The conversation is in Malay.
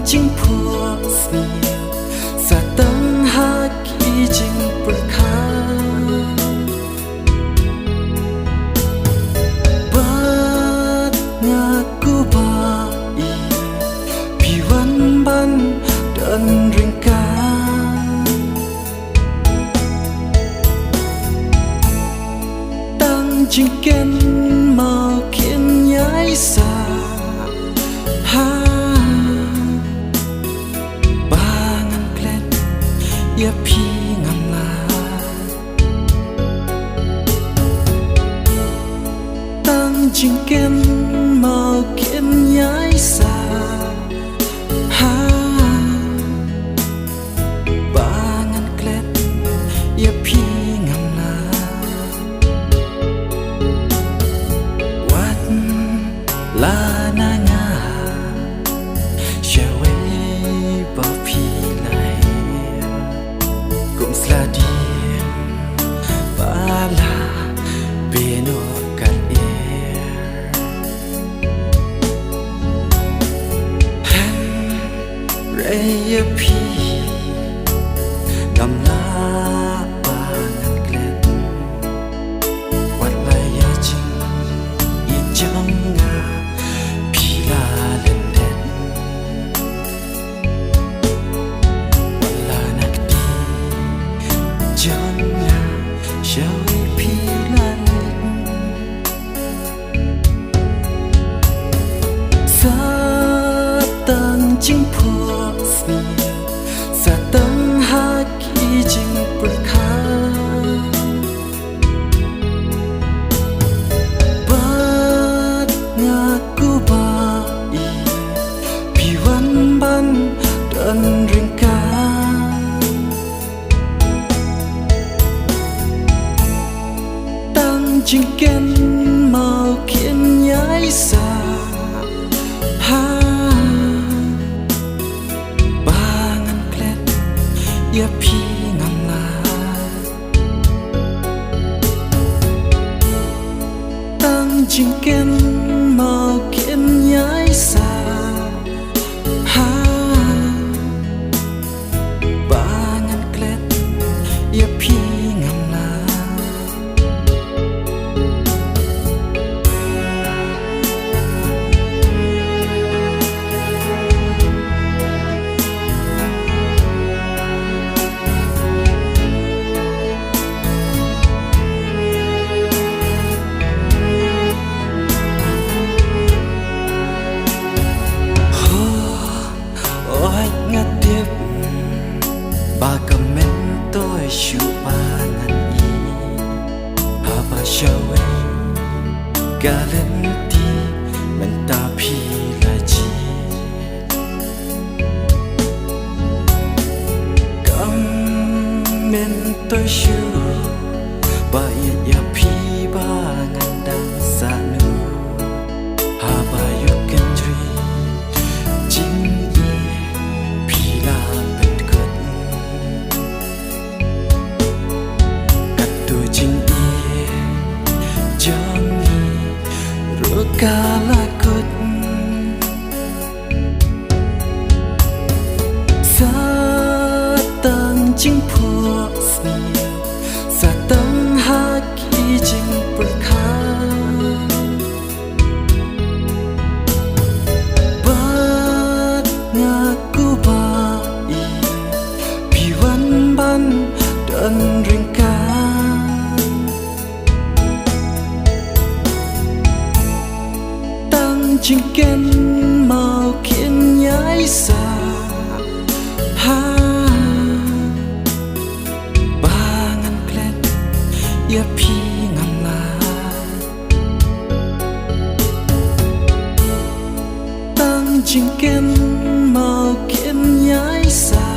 chính phua sni sa tang ha ki jing purkha bat nga ku ba I piwan ban dan ringka tang jing ken mau ken yai sa ha ya pi ngam na tang jing ken mau ken yai sa ha bangan klet ya pi ngam na wat la na nga shawe ba pi Sladiem bala beno kan han raya pi ngam na bangan klet wat la ya jing I jang nga pi la len len wala nak Jana shawi pilan sa tang jing phua sni sa tang ha ki jing purkha bat nga ku ba I piwan ban dan ringka jing ken mau ken yai sa ha bangan klet ya pi ngam na tang jing ken mau ken yai sa ha bangan klet ya pi ngam na ba comment tôi shu ba ngan I haba shawe galanti menta pi la ji comment tôi shu ba ya pi ba ngan dan sa nu haba you can dream jing pi la kalakut sa tang jing phua sni sa tang ha ki jing purkha bat nga ku ba I piwan ban dan ringka jing ken mau ken yai sa ha bangan klet ya pi ngam na tang jing ken mau ken yai sa